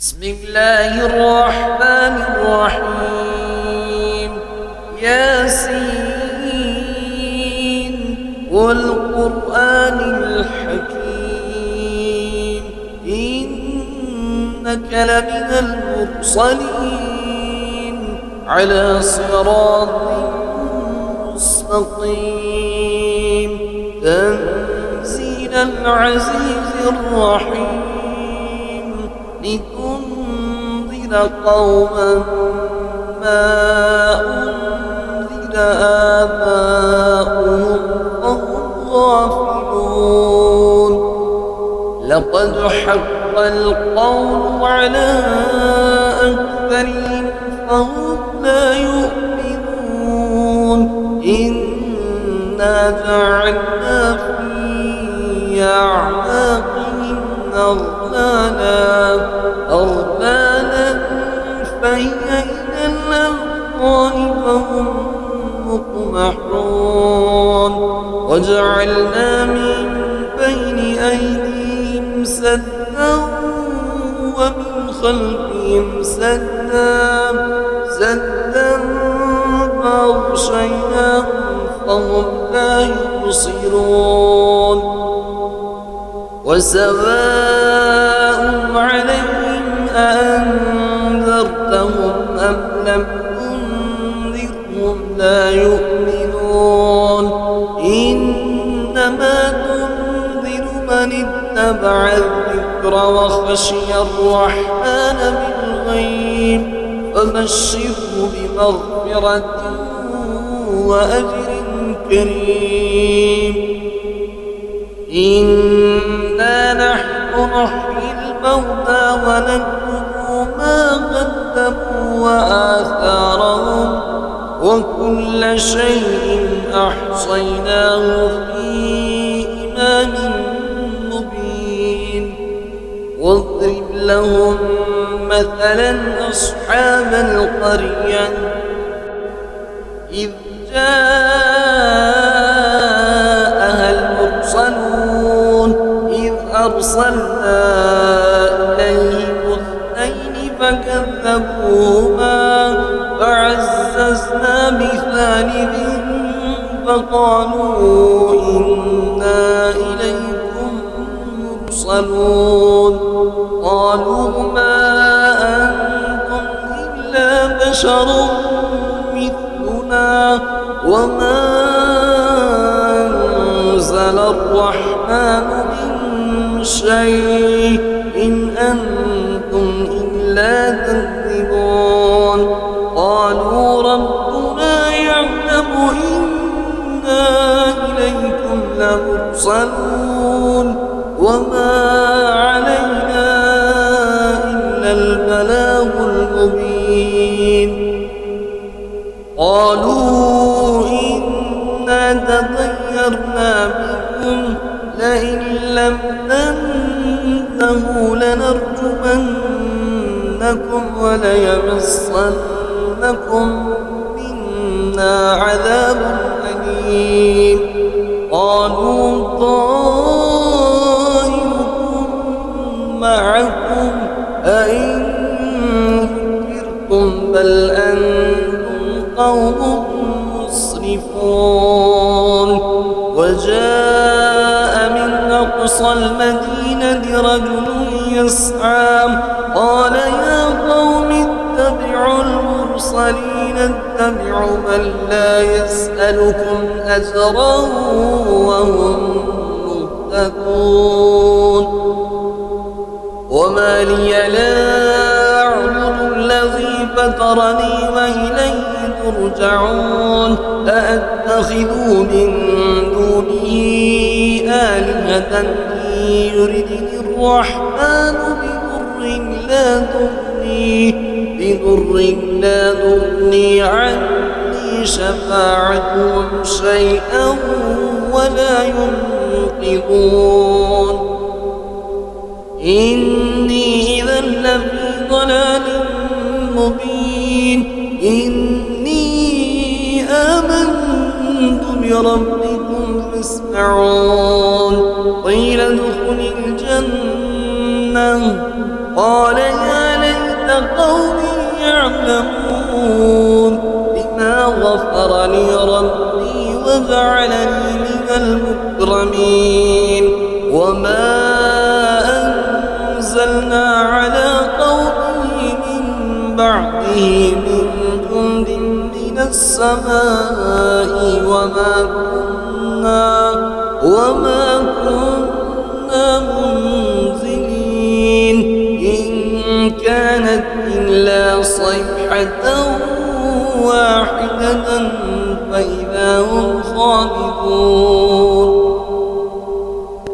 بسم الله الرحمن الرحيم. ياسين والقرآن الحكيم إنك لمن المرسلين على صراط مستقيم تنزيل العزيز الرحيم لتنذر قوما ما أنذر آباؤهم فهم غافلون. لقد حق القول على أكثرهم فهم لا يؤمنون. إنا جعلنا في أعناقهم أغلالا فهي إلى الأذقان فهم مقمحون. وجعلنا من بين أيديهم سدا ومن خلفهم سدا فأغشيناهم فهم لا يبصرون. وسواء عليهم أأنذرتهم أم لم تنذرهم لا يؤمنون. إنما تنذر من اتبع الذكر وخشي الرحمن بالغيب فبشره بمغفرة وأجر كريم. إنا نحن نحيي الموتى ونكتب ما قدموا وآثارهم وكل شيء أحصيناه في إمام مبين. واضرب لهم مثلا أصحاب القرية إذ جاءها المرسلون إذ أرسلنا إليهم اثنين فكذبوهما فعززنا بثالث فقالوا إنا إليكم مرسلون. قالوا ما أنتم إلا بشر مثلنا وما أنزل الرحمن من شيء إن أنتم إلا تكذبون. قالوا ربنا يعلم إنا إليكم لمرسلون وما علينا إلا البلاغ المبين. قالوا إنا تطيرنا بكم لئن لم تنتهوا لنرجمنكم وليمسنكم منا عذاب أليم. قالوا طائركم معكم أئن ذكرتم بل أنتم قوم مسرفون. وجاء من أقصى المدينة رجل يسعى قال يا قوم اتبعوا المرسلين اتبعوا من لا يسألكم أجرا وهم مهتدون. وما لي لا أعبد الذي فطرني وإليه ترجعون. أأتخذ من دونه آلهة إن يردني الرحمن بضر لا تغني عني شفاعتهم شيئا ولا ينقذون. إني إذا لفي ضلال مبين. إني آمنت بربكم فاسمعون. قيل ادخل الجنة قال يا يعلمون بما غفر لي ربي وجعلني من المكرمين وما أنزلنا على قومه من بعده من جند من السماء وما كنا منزلين إن كانت إلا صيحة واحدة فإذا هم خامدون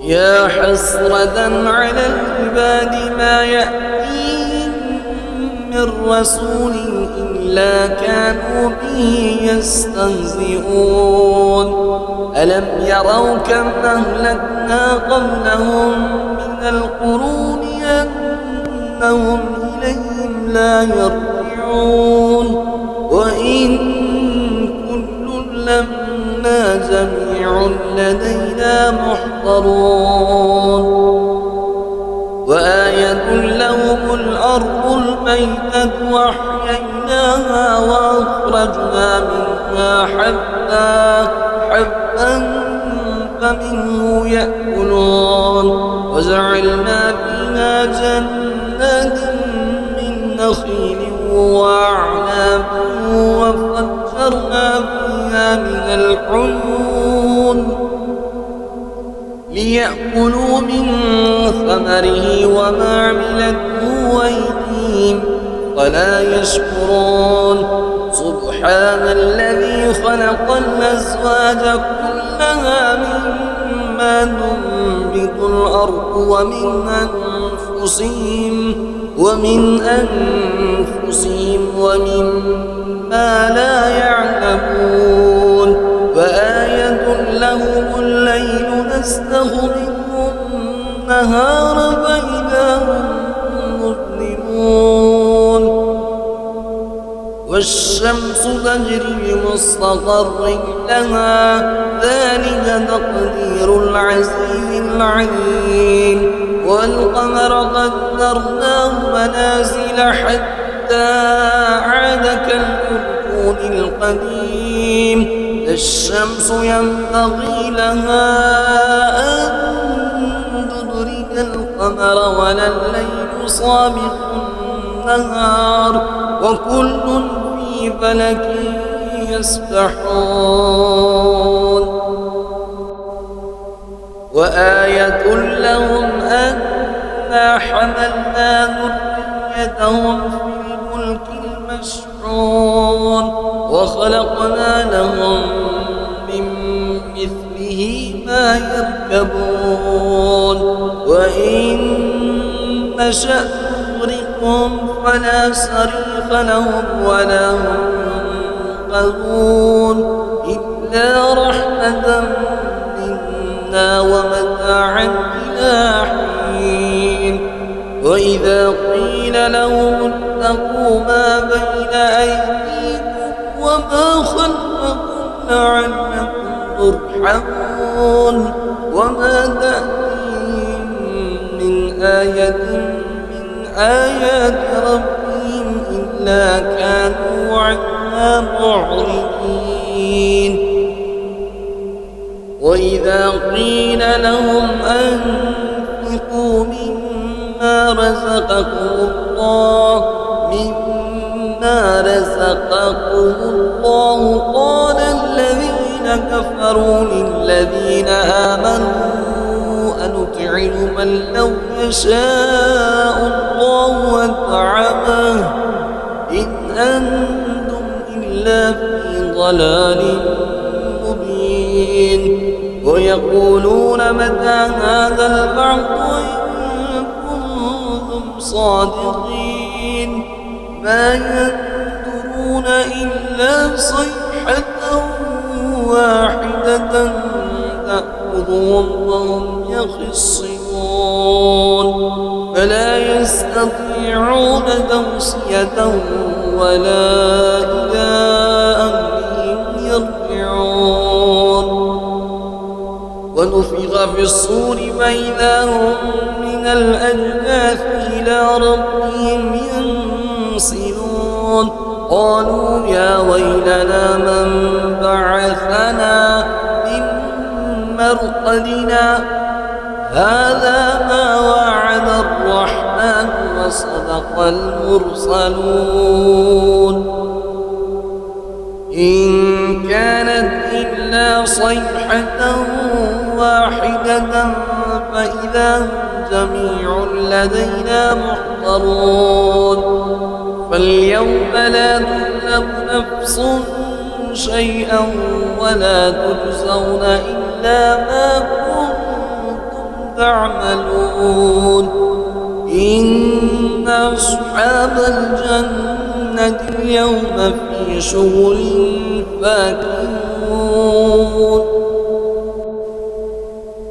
يا حسرة على العباد ما يأتيهم من رسول إلا كانوا به يستهزئون ألم يروا كم أهلكنا قبلهم من القرون أنهم إليهم لا يرجعون وإن كل لما جميع لدينا محضرون وآية لهم الأرض الميتة وأحييناها وأخرجنا منها حبا فمنه يأكلون وجعلنا فيها جنات من نخيل وأعناب وفجرنا فيها من العيون ليأكلوا من ثمره وما عملته أيديهم ولا يشكرون سبحان الذي خلق الأزواج كلها مما تنبت الأرض ومن أنفسهم ومما لا يعلمون وآية لهم الليل نسلخ منه النهار فإذا هم مظلمون والشمس تجري لمستقر لها ذلك تقدير العزيز العليم والقمر قدرناه منازل حتى عاد كالأرجون القديم الشمس ينبغي لها أن تدرك القمر ولا الليل سابق النهار وكل في فلك يسبحون وآية لهم أنا حملنا ذريتهم في الفلك المشحون وخلقنا لهم من مثله ما يركبون وإن نشأ نغرقهم فلا صريخ لهم ولا هم ينقذون إلا رحمة منا ومتاعا إلى حين وإذا قيل لهم اتقوا ما بين أيديكم وما خلفكم لعلكم ترحمون وما تأتيهم من آية من آيات ربهم إلا كانوا عنها معرضين وإذا قيل لهم أنفقوا مما رزقكم الله قال الذين كفروا للذين آمنوا أنطعم من لو يشاء الله أطعمه إن أنتم إلا في ضلال مبين ويقولون متى هذا البعث إن كنتم صادقين ما ينظرون إلا صيحة واحدة تأخذهم وهم يخصمون فلا يستطيعون توصية ولا إلى أهلهم يرجعون ونفخ في الصور فإذا هم من الأجداث إلى ربهم ينسلون قالوا يا ويلنا من بعثنا من مرقدنا هذا ما وعد الرحمن وصدق المرسلون إن كانت إلا صيحة واحدة فإذا هم جميع لدينا محضرون فاليوم لا تظلم نفس شيئا ولا تجزون إلا ما كنتم تعملون إن أصحاب الجنة اليوم في شغل فاكهون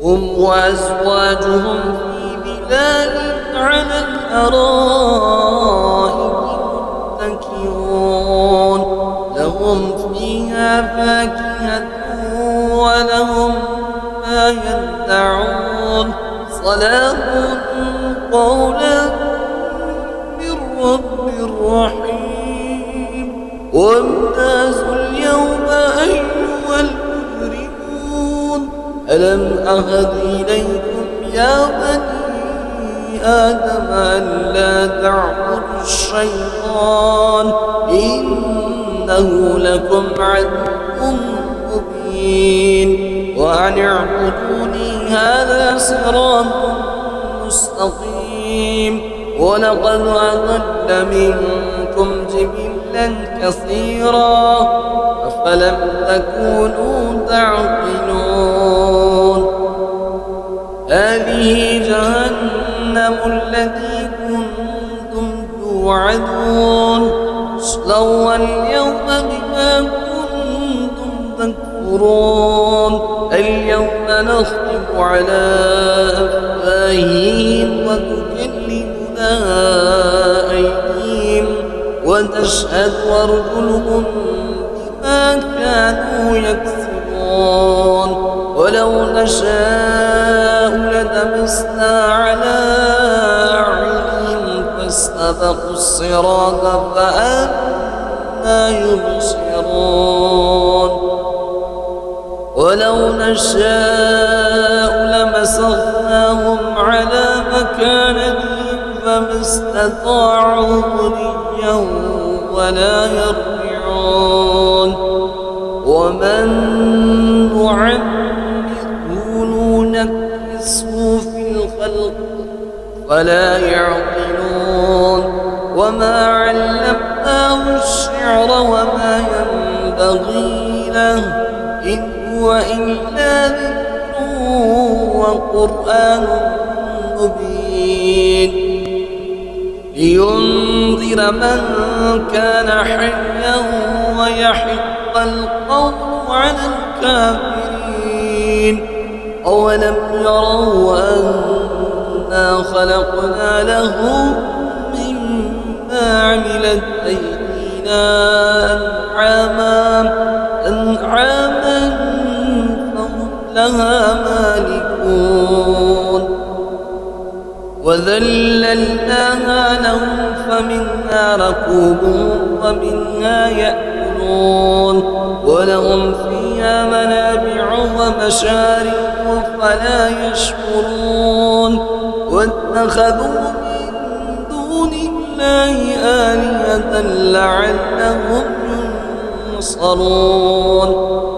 هم وأزواجهم في ظلال على الأرائك متكئون لهم فيها فاكهة ولهم ما يدعون سلام قولا من رب رحيم وامتازوا اليوم أيها المجرمون ألم أهد إليكم يا بني آدم ألا تعبدوا الشيطان إنه لكم عدو مبين وأن اعبدوني هذا صراط مستقيم ولقد أضل منكم جبلا كثيرا أفلم تكونوا تعقلون هذه جهنم التي كنتم توعدون اصلوها اليوم بما كنتم تكفرون اليوم نختم على أفواههم وتكلمنا أيديهم وتشهد أرجلهم بما كانوا يكسبون ولو نشاء لطمسنا على أعينهم فاستبقوا الصراط فأنى يبصرون ولو نشاء لمسخناهم على مكانتهم فما استطاعوا مضيا ولا يرجعون ومن نعمره ننكسه في الخلق فلا يعقلون وما علمناه الشعر وما ينبغي له إن هو إلا ذكر وقرآن مبين لينذر من كان حيا ويحق القول على الكافرين أولم يروا أنا خلقنا لهم مما عملت أيدينا أنعاما فهم لها مالكون وذللناها لهم فمنها ركوبهم ومنها يأكلون ولهم فيها منابع ومشارب فلا يشكرون واتخذوا من دون الله آلهة لعلهم ينصرون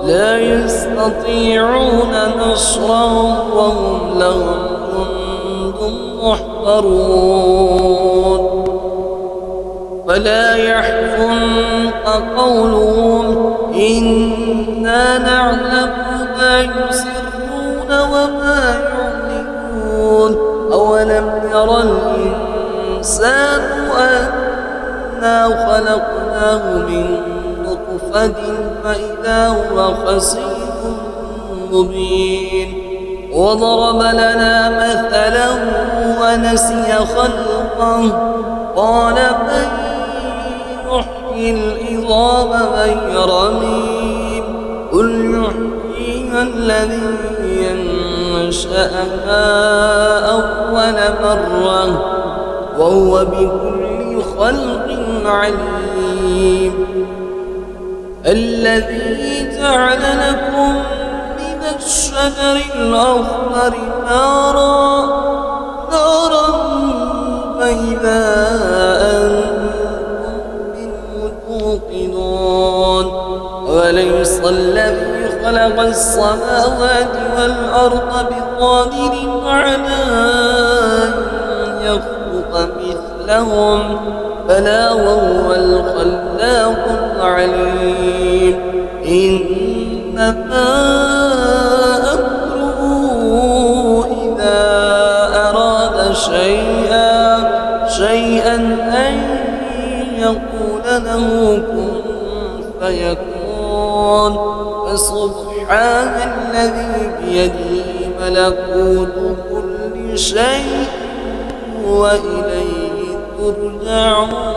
لا يستطيعون نصرهم وهم لهم جند محضرون فلا يحزنك قولهم إنا نعلم ما يسرون وما يعلنون أولم يرى الإنسان أنا خلقناه من نطفة فإذا هو خصيم مبين وضرب لنا مثلا ونسي خلقه قال من يحيي العظام وهي رميم قل يحييها الذي ينشأها أول مرة وهو بكل خلق عليم الذي جعل لكم من الشجر الأخضر نارا فإذا أنتم منه توقدون وليس الذي خلق السماوات والأرض بقادر على أن يخلق مثلهم بلى وهو الخلاق العليم إنما أمره إذا أراد شيئا أن يقول له كن فيكون فسبحان الذي بيده ملكوت كل شيء وإليه ترجعون